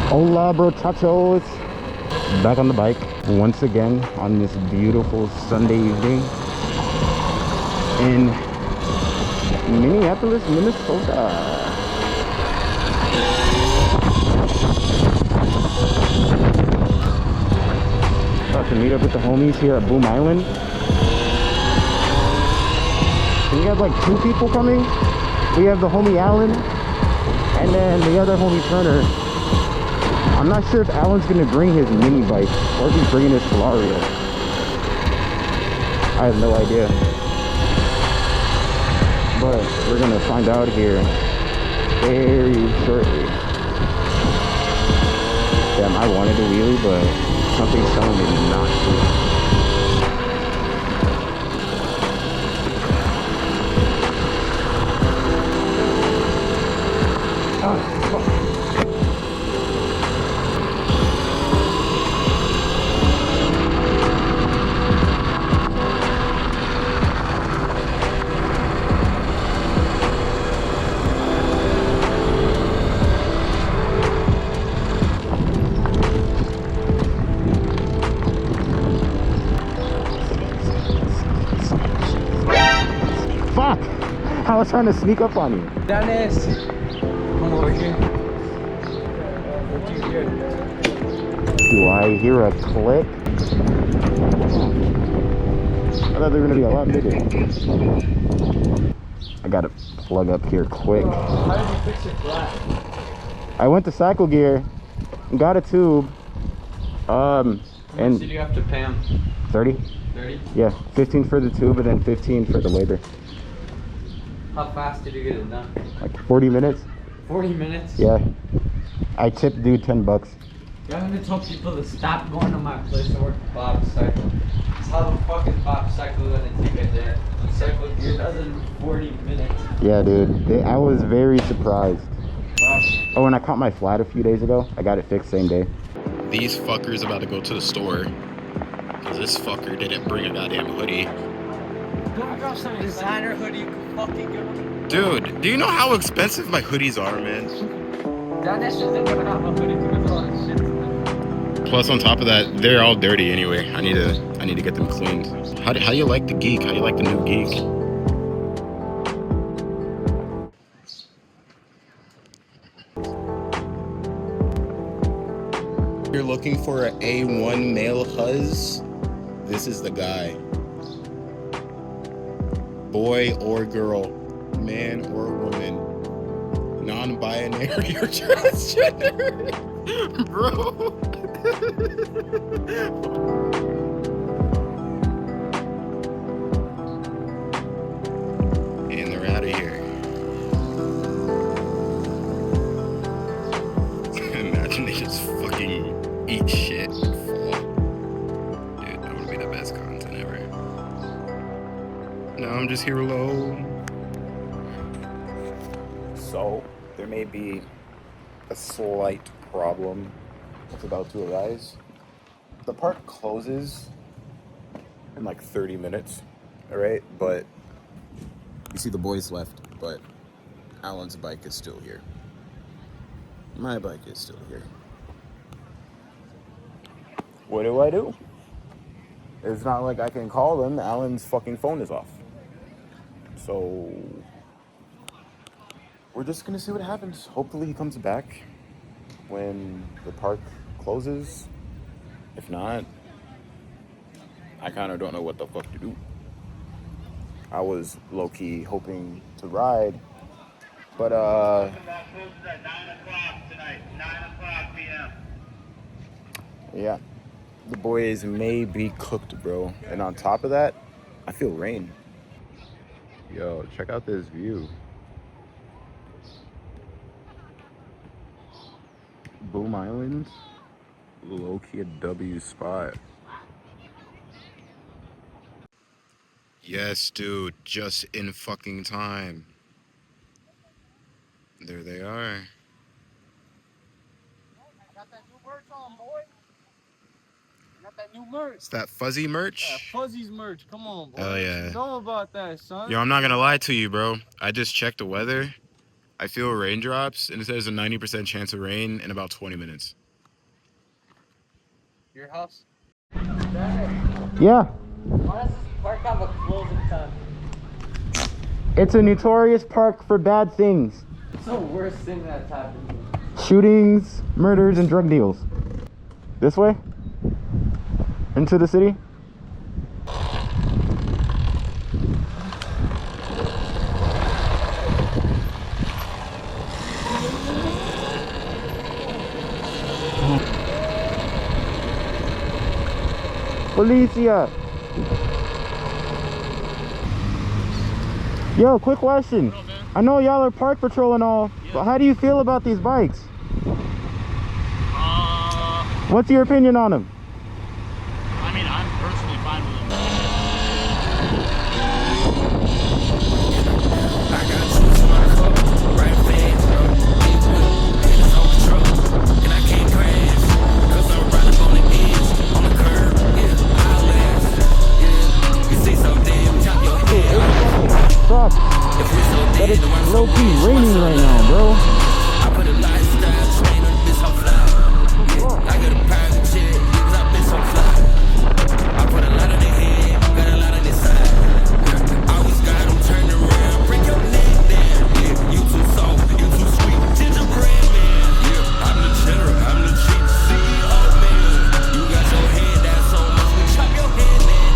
Hola, brochachos. Back on the bike once again on this beautiful Sunday evening in Minneapolis, Minnesota. About to meet up with the homies here at Boom Island. We have like 2 people coming. We have the homie Alan and then the other homie Turner. I'm not sure if Alan's gonna bring his mini bike or if he's bringing his Talaria. I have no idea. But we're gonna find out here very shortly. Damn, I wanted a wheelie, but something's telling me not to. Fuck! I was trying to sneak up on you. Dennis! Come over here. What do you hear? Do I hear a click? I thought they were gonna be a lot bigger. I gotta plug up here quick. How did you fix your flat? I went to Cycle Gear and got a tube. How much And did you have to pay him? 30? 30? Yeah, 15 for the tube and then 15 for the labor. How fast did you get it done? Like 40 minutes? 40 minutes? Yeah. I tipped dude $10. I'm gonna tell people to stop going to my place to work Bob Cycle. How the fuck is Bob Cycle gonna take it there? The Cycle Gear does it in 40 minutes. Yeah, dude. I was very surprised. Wow. Oh, and I caught my flat a few days ago. I got it fixed same day. These fuckers about to go to the store because this fucker didn't bring a goddamn hoodie. Go grab some designer hoodie you can fucking get one. Dude, do you know how expensive my hoodies are, man? Dennis doesn't even have a hoodie because of all this shit. Plus, on top of that, they're all dirty anyway. I need to get them cleaned. How do you like the Geek? How do you like the new Geek? If you're looking for an A1 male huzz, this is the guy. Boy or girl, man or woman, non-binary or transgender, bro. And they're out of here. Imagine they just fucking eat shit and fall. Dude, that would be the best content ever. No, I'm just here alone. So, there may be a slight problem that's about to arise. The park closes in like 30 minutes, alright? But you see the boys left, but Alan's bike is still here. My bike is still here. What do? It's not like I can call them. Alan's fucking phone is off. So we're just gonna see what happens. Hopefully he comes back when the park closes. If not, I kind of don't know what the fuck to do. I was low-key hoping to ride, but That closes at 9 o'clock tonight, 9 o'clock p.m. yeah, the boys may be cooked, bro. And on top of that, I feel rain. Yo, check out this view. Boom Island, low-key a W spot. Yes, dude, just in fucking time. There they are. Got that new merch on, boy. Got that new merch. It's that fuzzy merch. Yeah, Fuzzy's merch. Come on, boy. Hell yeah. You know about that, son. Yo, I'm not gonna lie to you, bro. I just checked the weather. I feel raindrops, and it says a 90% chance of rain in about 20 minutes. Your house? Yeah. Why does this park have a closing time? It's a notorious park for bad things. What's the worst thing that's happened? Shootings, murders, and drug deals. This way? Into the city? Policia! Yo, quick question. I know y'all are park patrol and all, but how do you feel about these bikes? What's your opinion on them? I mean, I'm personally fine with them. I got juice in my cup, right fast, it's on control, and I can't crash, cause I'm riding on the edge, on the curb, yeah, I'll last, yeah, you see something, chop your head off. Stop. If we so But dead, it's then I'm so low-key dead, raining right now, bro. I put a lifestyle chain on this whole fly, yeah, I got a private jet, cause I've been so fly, I put a lot on their head, got a lot on their side, I always got them turned around, break your neck down, yeah, you too soft, you too sweet, gingerbread man, yeah, I'm the cheddar, I'm the cheap CEO man, you got your head down so much, we chop your head man,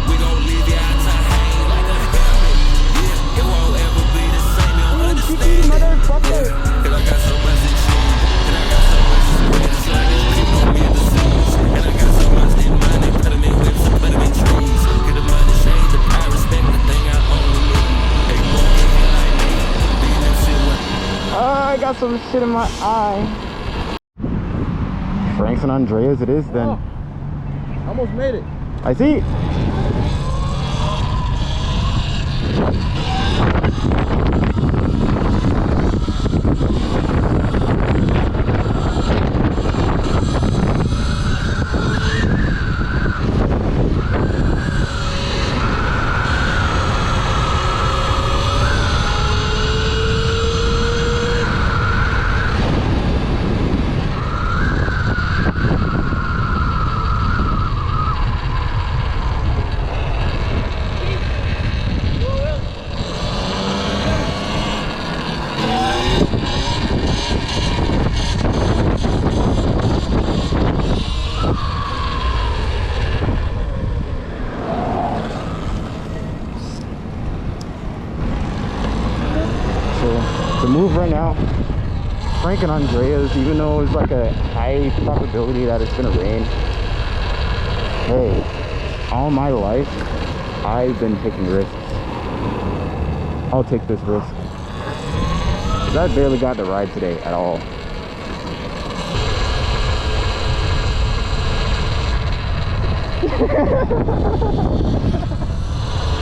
we gon' leave you out to hang like a helmet, yeah, it won't ever be the same, you don't understand it, yeah, cause I got so much to choose, and I got so much to spread, it's like it's people on me in the seas, and I got so much in money, put them in whips and put them in trees, get the money shade, the power, respect the thing I own with me, hey, boy, get here like me, being them shit what I got some shit in my eye. Franks and Andreas it is then. Almost made it. I see. The move right now, Frank and Andreas, even though it's like a high probability that it's gonna rain, hey, all my life I've been taking risks. I'll take this risk. 'Cause I barely got the ride today at all.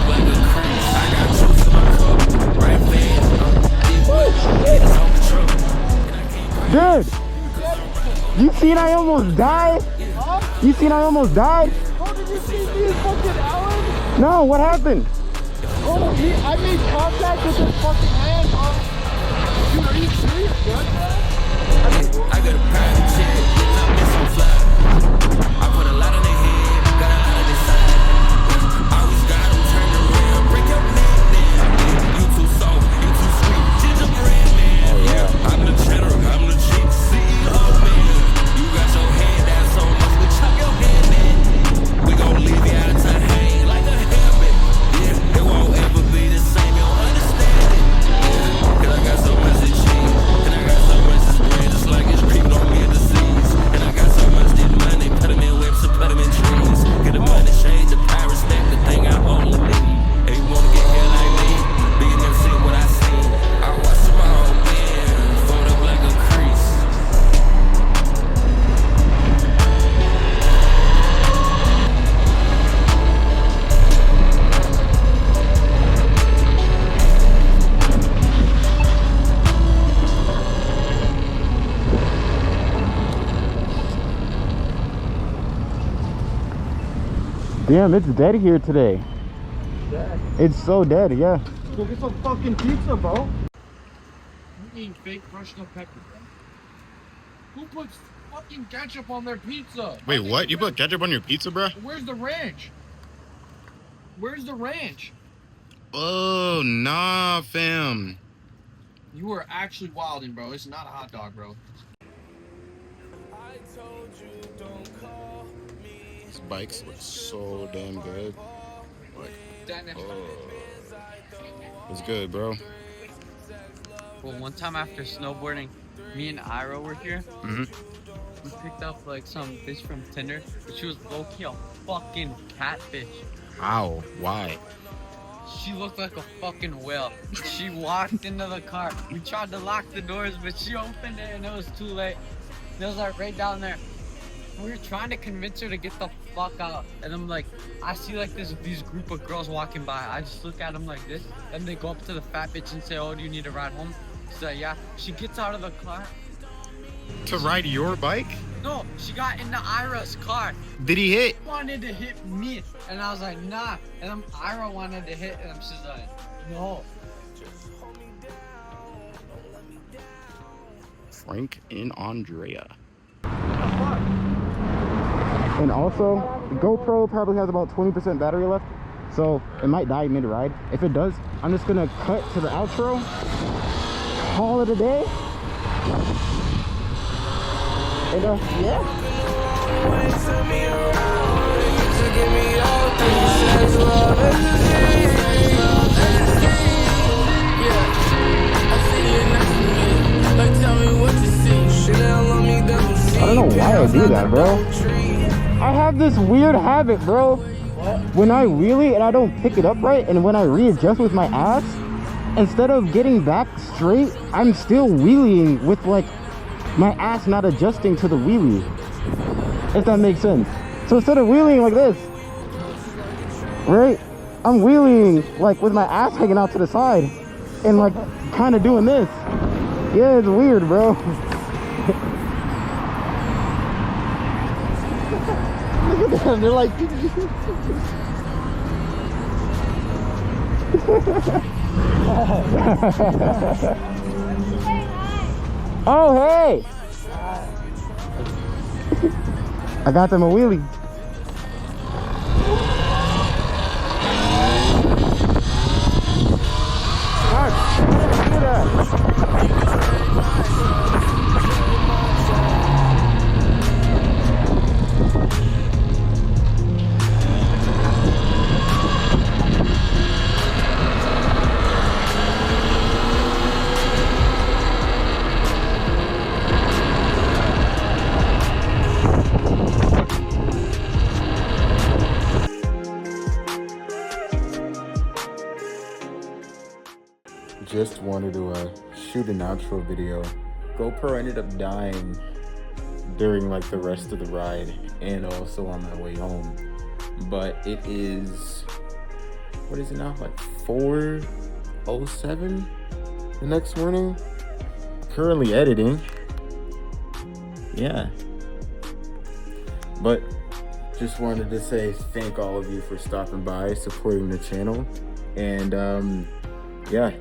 like a crease, I got juice in my cup, right fast, it's on control, and I can't crash. Dude, you seen I almost died? You seen I almost died? Oh, did you see me fucking Alan? No, what happened? Oh, I made contact with his fucking hand. Dude, are you serious, bud? I got a private jet, and I've been so fly. I put a lot on their head, got a lot on their side. I always got them turned around, break your neck down. You too soft, you too sweet, gingerbread man. Oh yeah, I'm the cheddar, I'm the cheap CEO man. You got your head down so much, we chop your head man. We gon' leave you out to hang like a helmet. Yeah, it won't ever be the same, you don't understand it. Yeah, cause I got so much to cheese, and I got so much to spread, it's like it's creeping on me in the seas. And I got so much in money, put them in whips and put them in trees. Get the money shade, the power, respect the thing I own with me. Hey, you wanna get here like me? Being them see what I seen. I watch them all win, fold up like a crease. Damn, it's dead here today. It's so dead, yeah. Go get some fucking pizza, bro. fucking fake crushed up pepper. Who puts fucking ketchup on their pizza? Wait, what? You put ketchup on your pizza, bro? Where's the ranch? Where's the ranch? Oh, nah, fam. You are actually wilding, bro. It's not a hot dog, bro. These bikes look so damn good. Like, it's good, bro. Well, one time after snowboarding, me and Ira were here. Mm-hmm. We picked up like some fish from Tinder, but she was low-key a fucking catfish. Ow, why? She looked like a fucking whale. She walked into the car. We tried to lock the doors, but she opened it and it was too late. It was like right down there. We were trying to convince her to get the fuck out. And I'm like, I see like these group of girls walking by. I just look at them like this. And they go up to the fat bitch and say, oh, do you need a ride home? She's like, yeah. She gets out of the car. To ride your bike? No, she got into Ira's car. Did he hit? She wanted to hit me. And I was like, nah. And then Ira wanted to hit him. She's like, no. Frank and Andrea. And also, the GoPro probably has about 20% battery left, so it might die mid-ride. If it does, I'm just gonna cut to the outro, call it a day, and yeah. I don't know why I do that, bro. I have this weird habit, bro. When I wheelie and I don't pick it up right, and when I readjust with my ass, instead of getting back straight, I'm still wheeling with like my ass not adjusting to the wheelie. If that makes sense. So instead of wheeling like this, right, I'm wheeling like with my ass hanging out to the side and like kind of doing this. Yeah, it's weird, bro. Look at them, they're like... Oh, hey! I got them a wheelie. Look at that. Just wanted to shoot an outro video. GoPro ended up dying during like the rest of the ride and also on my way home. But it is, what is it now? Like 4:07 the next morning. Currently editing. Yeah. But just wanted to say thank all of you for stopping by, supporting the channel, and yeah.